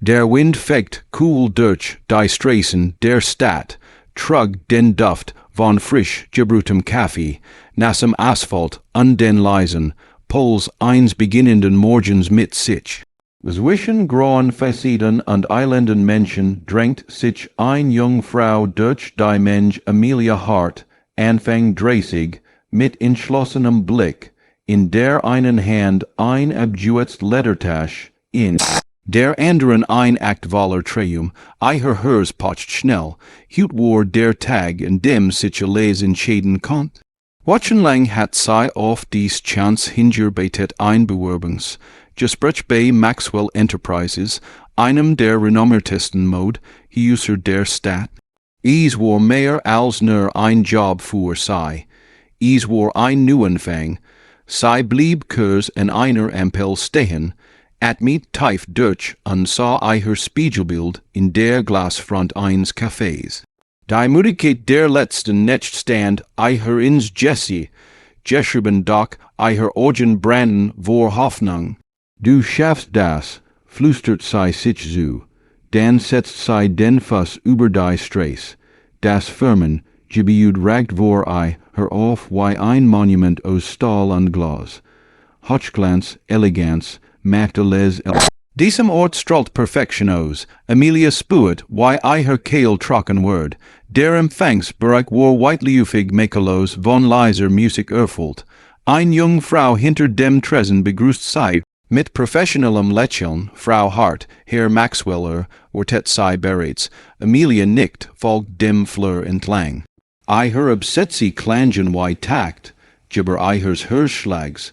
Der Wind fegt cool durch die Straßen der Stadt, trug den Duft von frisch gebräutem Kaffee, nassem Asphalt an den leisen, Pols eins beginnenden Morgens mit sich. Zwischen grauen Facetten und eilenden Menschen drängt sich eine Jungfrau durch die Mensch Amelia Hart, Anfang 30, mit entschlossenem Blick, in der einen Hand ein abgewetzte Ledertasche, in der anderen ein Aktvoller Treum, eiher hers pocht schnell, hut war der Tag, in dem sich alles entscheiden konnt. Wochenlang hat sie auf dies Chance hingearbeitet Einbewerbungs, gesprech bei Maxwell Enterprises, einem der renommiertesten Mode-User der Stadt. Es war mehr als nur ein Job für sie. Es war ein Neuanfang. Sie blieb kurz in einer Ampel stehen, atmet tief durch und sah ihr Spiegelbild in der Glasfront eines Cafés. Die Müdigkeit der letzten Netzstand ihr ins Jesse, geschrieben doch ihr Augen branden vor Hoffnung. Du schaffst das, flüstert sie sich zu, dann setzt sie den Fuß über die Straße. Das Firmen, gebiut ragt vor ihr auf wie ein Monument aus Stahl und Glas. Hochglanz, Eleganz, macht alles Diesem Ort strahlt Perfektion aus. Amelia spuet, wie ihr Kehl trocken word. Der Empfangsbereich war weitläufig makellos von leiser Musik erfüllt. Eine junge Frau hinter dem Tresen begrüßt sie mit professionellem Lächeln. Frau Hart, Herr Maxweller, wortet sie bereits. Amelia nickt, folgt dem Fleur entlang. Ihr obsetzi klangen wie Takt, gibber ihres Hirschschlags.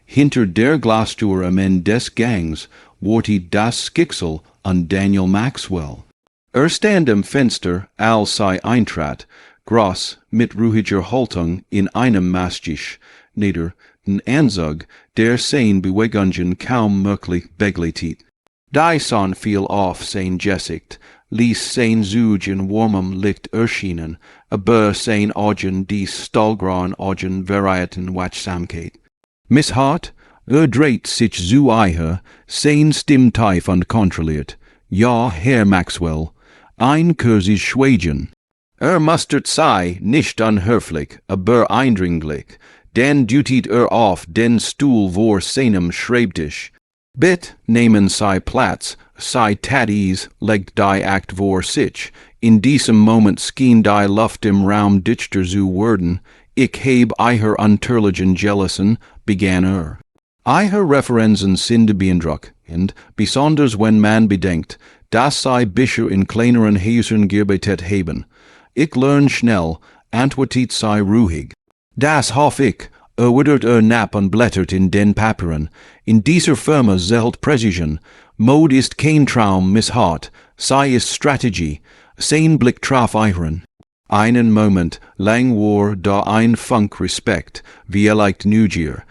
Hinter der Glastür am Ende des Gangs wartet das Skicksel an Daniel Maxwell. Stand am Fenster, als sie eintrat, groß, mit ruhiger Haltung in einem Mastisch, nieder, den Anzug, der seine Bewegungen kaum möglich begleitet. Die Sonne fiel auf sein Gesicht, ließ sein Zug in warmem Licht erscheinen, aber sein Augen die stahlgrauen Augen variierten Wachsamkeit. Miss Hart, dreht sich zu ihr, sein Stimm tief und kontrolliert. Ja, Herr Maxwell, ein kurzes Schweigen. Mustert sei nicht unhöflich, aber eindringlich, dann dutet auf den Stuhl vor seinem Schreibtisch. Bitt nehmen Sie Platz, sei Taddies legt die Akt vor sich. In diesem Moment schien die Luft im Raum dichter zu werden. Ich heb ihr unterliegen Jealousien, begann Ihre Referenzen sind beeindruckend, besonders wenn man bedenkt, dass sie bisher in kleineren Häusern gearbeitet haben. Ich lerne schnell, antwortet sie ruhig. Das hoff ich, wittert Nap und blättert in den Papieren. In dieser Firma zählt Präzision. Mode ist kein Traum, Miss Hart, sei ist Strategie. Sein Blick traf ihren. Einen Moment lang war da ein Funk Respekt, vielleicht Neugier.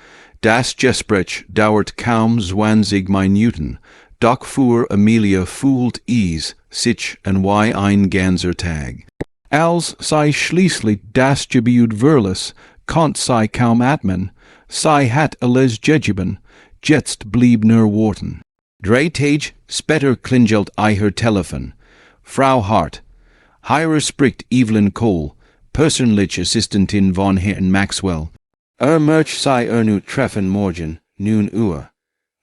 Das Gespräch dauert kaum 20 Minuten, doch für Amelia fühlt es sich an wie ein ganzer Tag. Als sie schließlich das Gebiet verließ, konnte sie kaum atmen. Sie hat alles gegeben, jetzt blieb nur warten. 3 Tage später klingelt ihr Telefon. Frau Hart, hier spricht Evelyn Cole, persönliche Assistentin von Herrn Maxwell. Möcht sei nu treffen morgen, 9 Uhr.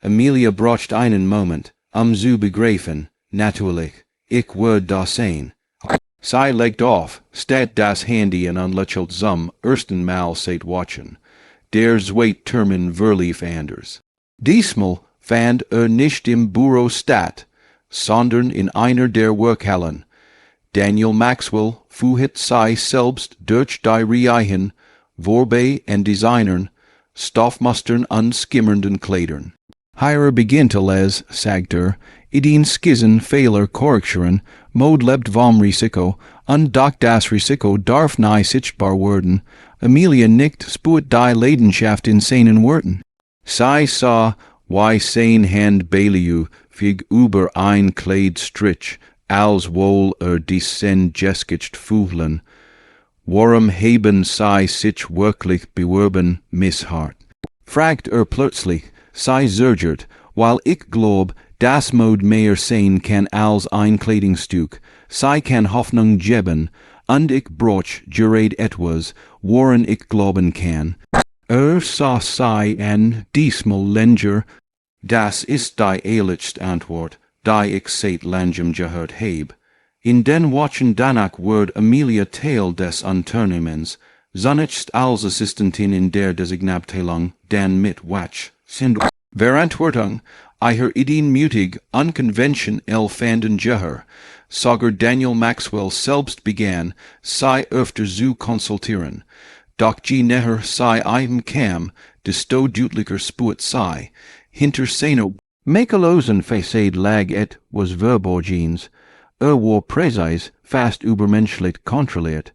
Amelia braucht einen Moment, zu begreifen, natürlich, ich würde da sein. Sie legt auf, steht das Handy und lächelt zum ersten Mal seit Wochen. Der Zweittermin verlief anders. Diesmal fand nicht im Büro statt, sondern in einer der Workhallen. Daniel Maxwell führt sie selbst durch die Reihen, Vorbei en Designern, Stoffmustern und skimmernden Kleidern. Hier beginnt alles, sagt ideen Skissen Fehler korrigieren, Mode lebt vom Risiko, und doch das Risiko darf nie sichtbar werden. Amelia nickt, spürt die Leidenschaft in seinen Worten. Sie sah, wie sein Hand Belieu fig über ein Kleid strich, als wohl diesen geskicht fühlen. Warum haben sie sich wirklich beworben, Miss Hart? Fragt plötzlich, sie zögert, weil ich glaub, das Mode mehr sein kann als ein Kleidungsstück, sei kann Hoffnung geben, und ich broch gerät etwas, woran ich glauben kann. Sei an diesmal länger, das ist die ehrlichste Antwort, die ich seit langem gehört heb. In den Wochen danach wurde Amelia Teil des Unternehmens, zunächst als Assistentin in der Designabteilung, dann mit Watch, sind Verantwortung, eiher Ideen mutig, unkonventionell fanden gehör, sogar Daniel Maxwell selbst begann, sei öfter zu konsultieren. Doch je näher sei einem kam, desto deutlicher spürt sei, hinter seiner makellosen Fassade lag was Verborgens, war präzis fast übermenschlich kontrolliert,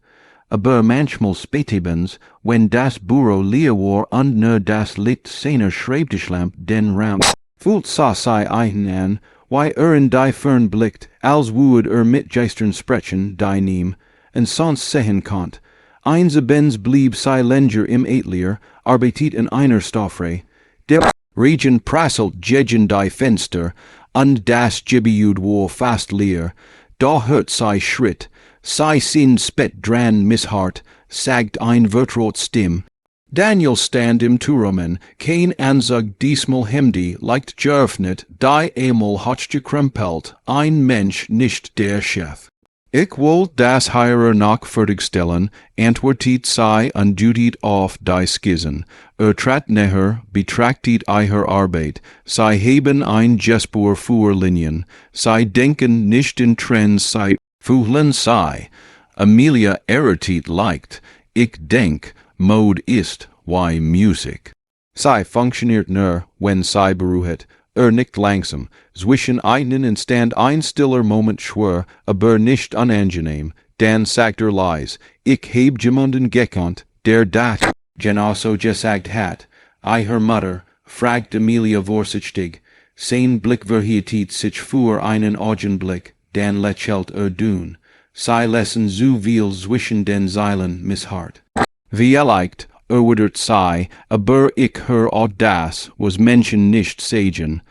aber manchmal spätebens, wenn das Büro leer war und nur das Licht seiner Schreibtischlampe den Raum fühlt sei einen an, wie in die Fern blickt, als würde mit Geistern sprechen, die neben, und sonst sehen konnt. Einsabens blieb sei länger im Atelier, arbeitet in einer Stoffrei. Der Regen prasselt gegen die Fenster, und das Gibbejud war fast leer. Da hört sei Schritt, sei sin spett dran misshart, sagt ein vertraut Stimm. Daniel stand im Turmen, kein Ansag diesmal hemdi, leicht geöffnet, die einmal hat's gekrempelt, ein Mensch, nicht der Chef. Ich wollt das hier noch fertigstellen, antwortet sei und dutet auf die Skizzen. Trat näher, betrachtet eier Arbeit, sei heben ein Gespur für Linien, sei denken nicht in Trends, sei fühlen sei. Amelia erratet leicht, ich denk, Mode ist, wie Musik. Sei funktioniert nur, wenn sei beruhet, nicht langsam, zwischen einen Instant ein stiller Moment schwer, aber nicht unangenehm, dann sagt leis, ich heb jemanden gekannt, der dat genauso gesagt hat, eier Mutter, fragt Amelia vorsichtig, sein Blick verhietet sich für einen Augenblick, dann lächelt dun, sei lassen zu viel zwischen den Zeilen misshart. Vielleicht, erwidert sei, aber ich hör auch das, was Menschen nicht sagen.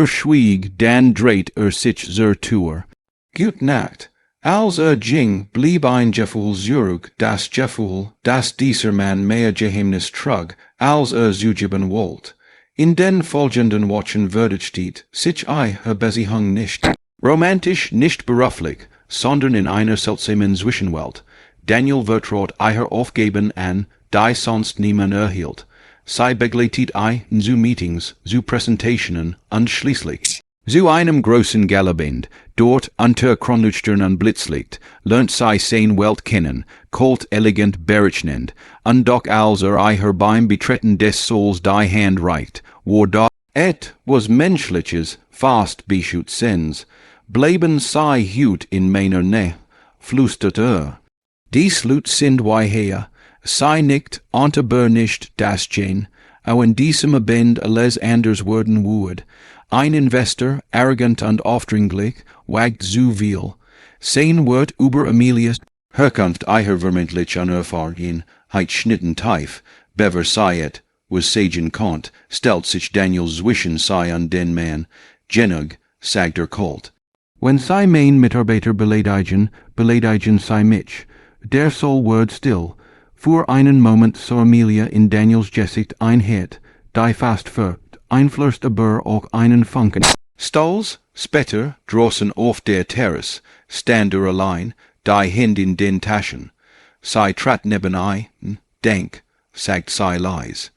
Schwieg, dann dreht sich zur Tür. Gut Nacht. Als ging, blieb ein Gefühl zurück, das Gefühl, dass dieser Mann mehr Geheimnis trug, als zugeben wollte. In den folgenden Wochen steht, sich Beziehung nicht romantisch, nicht beruflich, sondern in einer seltsamen Zwischenwelt. Daniel vertraut eier aufgeben an, die sonst niemand erhielt. Sei begleitet zu Meetings, zu Präsentationen und schließlich zu einem großen Galabend, dort unter Kronleuchtern und Blitzlicht, lernt sei sein Welt kennen, kalt elegant berechnend, und doch als eier beim Betreten des Souls die Hand reicht, wo da was Menschliches fast beschut sens, bleiben sei hut in meiner Nähe, flüstert Dies Lut sind her, sei nicht, und aber nicht das Gen, auch in diesem Abend alles anders werden würde. Ein Investor, arrogant und aufdringlich, wagt zu viel. Sein Wort über Amelias Herkunft eier vermeintlich unerfahren, heit schnitten tief, bever seiet, was sagen konnt, stellt sich Daniel zwischen sei und den Mann, genug, sagt kalt. Wenn sei mein Mitarbeiter beleidigen sei mich. Der soll Word still. Für einen Moment so Amelia in Daniels Gesicht einhet, die fast folgt, einflößt aber auch einen Funken. Stolz, später, draußen auf der Terrasse, stand allein, die Hände in den Taschen. Sei trat nebenei, denk, sagt sei leis.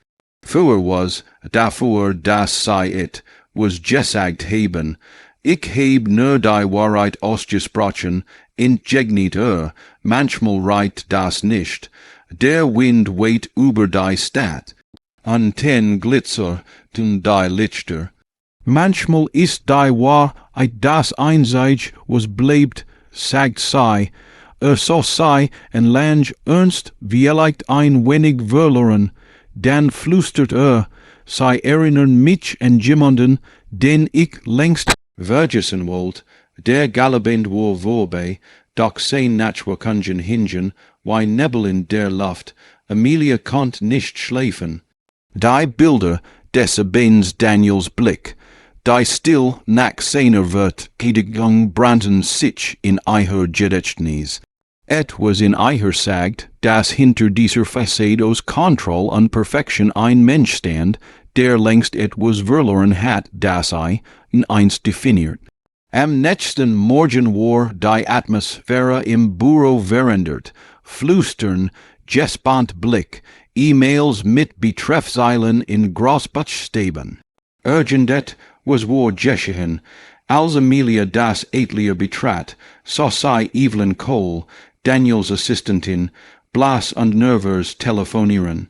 Früher was, davor das sei it, was gesagt haben, ich heb nur die Wahrheit ausgesprochen, entgegnet manchmal reicht das nicht. Der Wind weht über die Stadt, an ten Glitzer tun die Lichter. Manchmal ist die Wahrheit das Einzige, was bleibt, sagt sei, so sei en lang ernst vielleicht ein wenig verloren, dann flüstert sei erinnern mich an jemanden, den ich längst vergessen wollte, der Galabend war vorbei, doch sein Natsch war können hingen, wie Nebel in der Luft, Amelia konnt nicht schläfen. Die Bilder des Abends Daniels Blick, die still nach seiner wird Begegnung branden sich in ihr Gedächtnis. Et was in ihr sagt, dass hinter dieser Fassade aus Kontroll und Perfektion ein Mensch stand, der längst etwas verloren hat, das in einst definiert. Am nächsten Morgen war die Atmosphäre im Büro verändert. Flüstern, gespant Blick, E-Mails mit Betreffzeilen in Großbuchstaben. Urgendet was war geschehen, als Amelia das Atelier betrat, saw sie Evelyn Cole, Daniels Assistentin, blass und nervös telefonieren.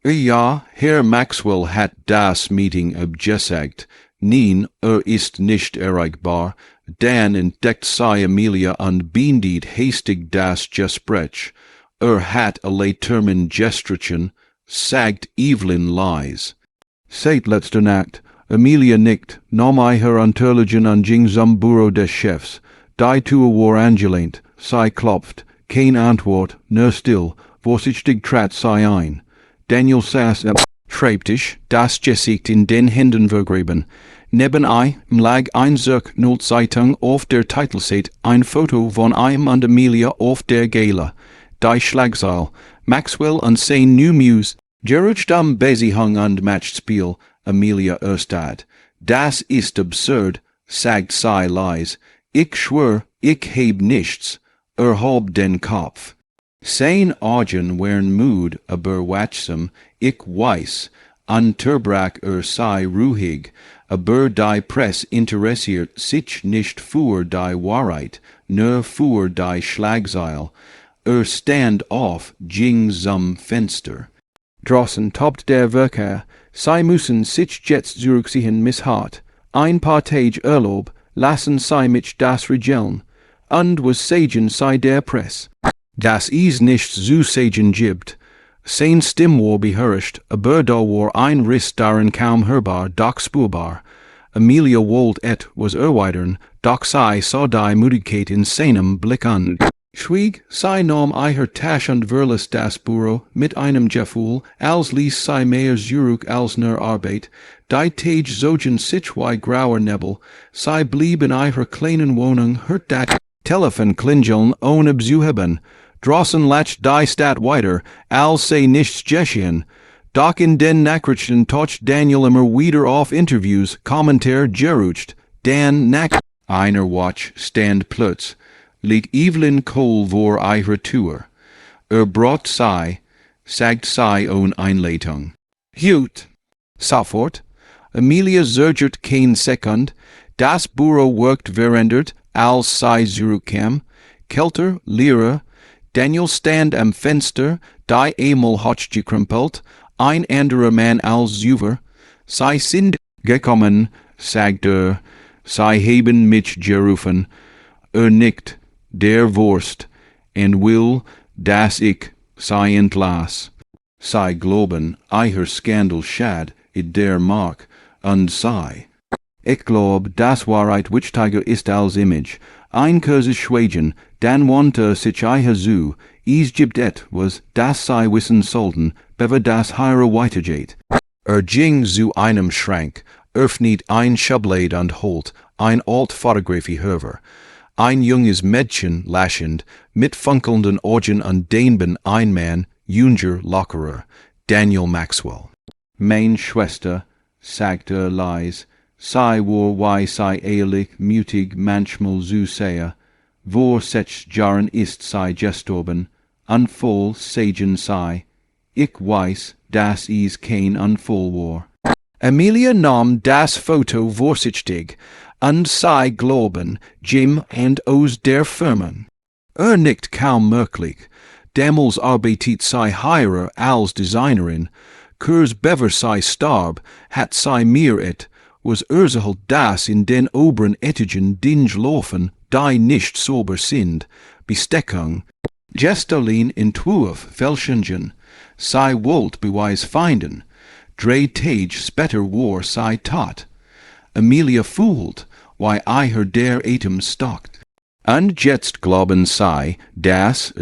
Ja, Herr Maxwell hat das Meeting abgesagt. Nein, ist nicht erreichbar. Dann entdeckt sie Amelia und beendet hastig das Gespräch. Hat alle Termin gestrichen, sagt Evelyn leise. Seit letzter Nacht, Amelia nickt, nahm ihr Unterlagen und ging zum Büro des Chefs. Die Tür war angelehnt, sie klopft, keine Antwort, nur still, vorsichtig trat sie ein. Daniel saß am Schreibtisch, das Gesicht in den Händen vergraben. Neben ihm lag ein Stück Zeitung auf der Titelseite, ein Foto von ihm und Amelia auf der Gala. Die Schlagzeile, Maxwell und sein New Muse, gerutscht am Besihung und Matchspiel, Amelia Erstad. Das ist absurd, sagt sie leise. Ich schwör, ich heb nichts, hob den Kopf. Sein Augen wären müd, aber wachsam, ich weiß, unterbrach sei ruhig, aber die Presse interessiert sich nicht für die Wahrheit, nur für die Schlagzeile. Stand auf, ging zum Fenster. Draußen tobt der Verkehr, sie müssen sich jetzt zurückziehen, Miss Hart. Ein paar Tage Urlaub, lassen sie mich das regeln. Und was sagen sie der Presse? Das ist nicht zu sagen gibt. Sein Stimme war beherrscht, aber da war ein Riss darin kaum hörbar, doch spürbar. Amelia wollte etwas erweitern, doch sie sah die Müdigkeit in seinem Blick an. Schwieg, sie nahm ihre Tasche und verließ das Büro mit einem Gefühl, als ließ sie mehr zurück als nur Arbeit. Die Tage zogen sich wie grauer Nebel. Sie blieb in ihrer kleinen Wohnung, hört das Telefon klingeln ohne abzuheben. Draußen lacht die Stadt weiter, als sei nichts geschehen. Doch in den Nachrichten taucht Daniel immer wieder auf Interviews, Kommentar gerutscht. Dan nach einer Watch stand plötz. Liegt Evelyn Cole vor ihrer Tür. Braucht sie, sagt sie ohne Einleitung. Gut. Sofort. Amelia zögert kein Sekund. Das Büro wirkt verändert, als sie zurückkam. Kälter, leerer. Daniel stand am Fenster, die einmal hat gekrempelt, ein anderer Mann als zuvor. Sie sind gekommen, sagt sie haben mich gerufen. Nickt, der Wurst, und will, dass ich sie entlass. Sie glauben, ihr Skandal schad, der mag, und sie. Ich glaub, das Wahrheit wichtiger ist als Image. Ein kurzes Schweigen, dann wandte sich ihr zu, es gibt etwas, das sie wissen sollten, bevor das hier weitergeht. Ging zu einem Schrank, öffnet ein Schublade und holt ein alt Fotografie hervor. Ein junges Mädchen lächelnd, mit funkelnden Augen und daneben ein Mann, jünger, lockerer, Daniel Maxwell. Meine Schwester, sagte leise, sei war wie sei ehrlich, mutig, manchmal zu sehr. Vor sech Jahren ist sei gestorben, und voll sagen sei. Ich weiß, dass es kein Unfall war. Amelia nahm das Foto vorsichtig, und sei glauben, Jim und aus der Firmen. Nicht kaum möglich. Damals arbeitet sei heirer als Designerin. Kurz bevor sei starb, hat sei mir was Ursache das in den oberen Etagen Dinge laufen, die nicht sauber sind, Besteckung, Gestalin Entwurf fälschungen, sei wollt Beweis finden, 3 Tage später war sei tot. Amelia fühlt, wie ihr der Atem stockt. Und jetzt glauben sei, dass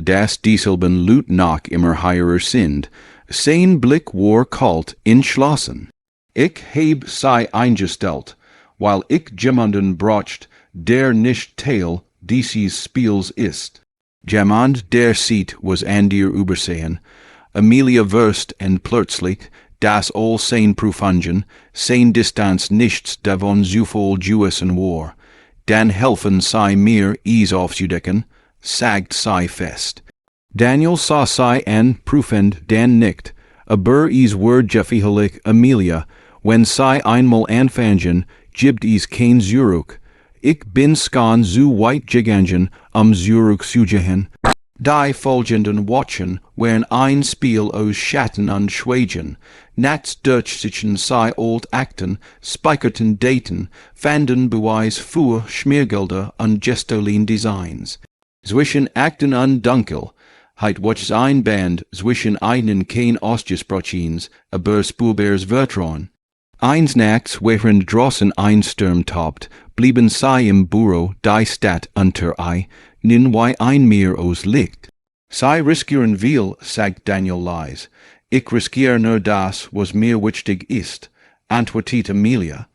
dieselben Lut noch immer heirer sind. Sein Blick war kalt, entschlossen. Ich heb sei eingestellt, while ik jemanden brocht, der nicht teil dieses Spiels ist. Jemand der Seat was an dir übersehen, Amelia wurst en plötzlich, das all sein Prüfungen, sein Distanz nichts davon so voll Jewesen war. Dan helfen sei mir is aufzudecken, sagt sei fest. Daniel sah sei an prüfend Dan nicht, aber is word jeffihelig Amelia, wenn sei einmal anfangen, gibt is kein Zurück. Ich bin skan zu weit gegangen, Zurück zu gehen. Die folgenden Wochen waren ein Spiel aus Schatten und Schweigen. Nats Deutschsichen sei old Akten, speicherten Daten, fanden Beweis für Schmiergelder und Gestolin Designs. Zwischen Akten und Dunkel, heit watches ein Band, zwischen einen kein Ausgesprochens, aber spurbares Vertrauen. Eins nachts, während draußen ein Sturm tobt, blieben sei im Büro, die Stadt unter ei, nin wei ein Meer aus Licht. Sei riskieren will, sagt Daniel leis. Ich riskiere nur das, was mir wichtig ist, antwortete Amelia.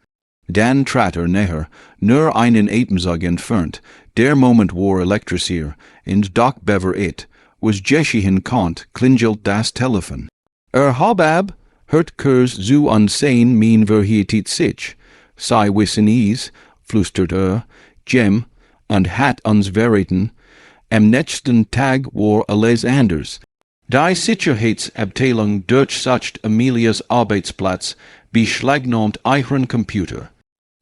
Dan trat näher, nur einen Atemzug entfernt. Der Moment war elektrisier, und doch bever it, was Jeschihin kont, klingelt das Telefon. Habab, hört kurs zu ansehen min verhietet sich. Sei wissen is, flüstert Jem, und hat uns verraten, am nächsten Tag war alles anders. Die Sicherheitsabteilung durchsucht Amelias Arbeitsplatz, beschlagnahmt ihren Computer.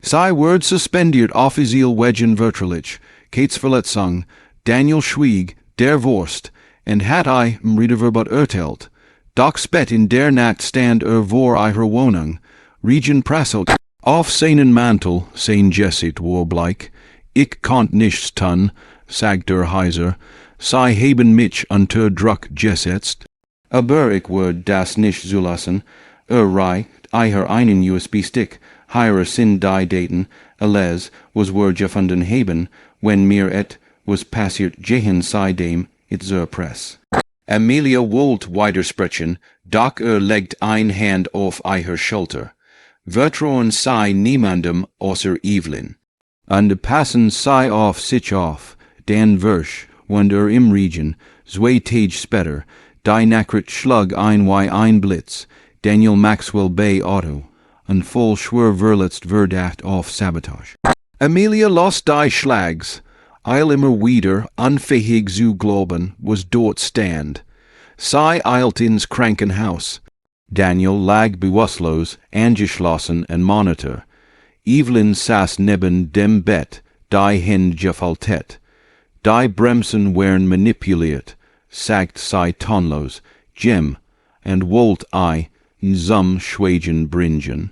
Sei word suspendiert offiziell wegen Vertraulich, Verletzung, Daniel schwieg, der Wurst, und hat Redeverbot urteilt. Doch spät in der Nacht stand vor ihrer Wohnung, Region Prasselt, auf seinen Mantel, sein Jessit war bleich, ich konnt nichts tun, sagt heiser, sei haben mich unter Druck gesetzt, aber ich würde das nicht zulassen, reicht eiher einen USB-Stick, heirer sind die Daten, alles, was wir gefunden haben, wenn mir was passiert gehen sei dem, zur Press. Amelia wollte weitersprechen, doch legt ein Hand auf ihre Schulter. Vertrauen sei niemandem außer Evelyn. Und passen sei auf sich auf, Dan Wirsch, wenn im Region, zwei Tage später, die Nachricht schlug ein wie ein Blitz, Daniel Maxwell Bay Auto, und voll schwer verletzt Verdacht auf Sabotage. Amelia los die Schlags, immer wieder, unfähig zu glauben, was dort stand. Sei eilt ins Krankenhaus. Daniel lag bewusstlos, angeschlossen und Monitor. Evelyn saß neben dem Bett, die Hände gefaltet. Die Bremsen waren manipuliert, sagt sei tonlos, Jim, und wollt zum Schweigen bringen.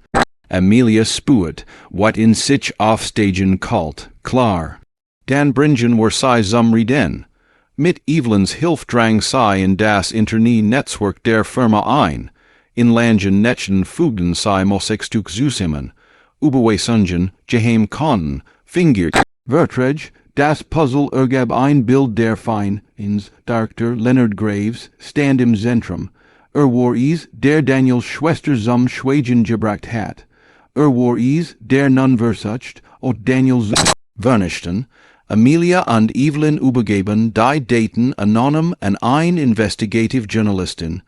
Amelia spuet, wat in sich aufstehen kalt, klar. Dan bringen war sei zum Reden. Mit Evelyns Hilf drang sei in das Internet-Netzwerk der Firma ein. In langen Netchen fugden sei Mosextuk zusammen. Überweisungen, geheim konnten, fingert, Verträge, das Puzzle ergab ein Bild der Fein, ins Dr. Leonard Graves, stand im Zentrum. War der Daniel Schwester zum Schweigen gebracht hat. War der nun versucht, und Daniel vernichten, Amelia und Evelyn übergeben die Daten anonym an ein Investigative Journalistin.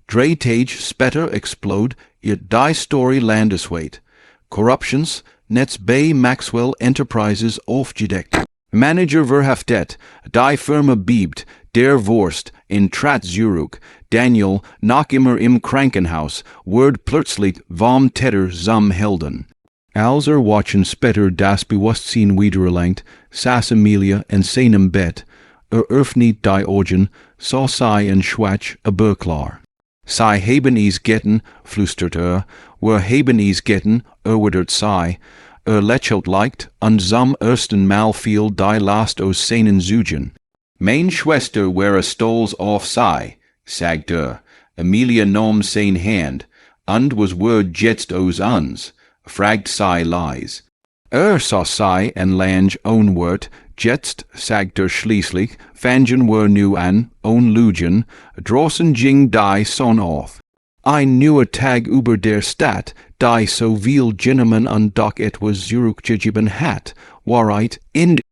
3 Tage später explode ihr die Story landesweit. Corruptions, Netz bei Maxwell Enterprises aufgedeckt. Manager verhaftet, die Firma biebt, der Wurst, in Trat Zurück, Daniel, noch immer im Krankenhaus, wird plötzlich vom Täter zum Helden. Als watchen später das Bewusstsein wiedererlangt, saß Amelia in seinem Bett, öffnet die Augen, sah sei en Schwatsch aber klar. Sei haben is getten, flüstert wir haben is getten, erwidert sei, lächelt leicht, und zum ersten Mal fiel die Last aus seinen Zügen. Mein Schwester wäre stolz auf sei, sagt Amelia nahm sein Hand, und was wird jetzt aus uns? Fragt sei leis. Sah sei en lang onwort, jetzt, sagt schließlich, fangen wir nu an, lügen, draußen ging die Sonne auf. Ein neuer Tag über der Stadt, die so viel Gentlemen an Dock etwas zurückgegeben hat, Wahrheit, in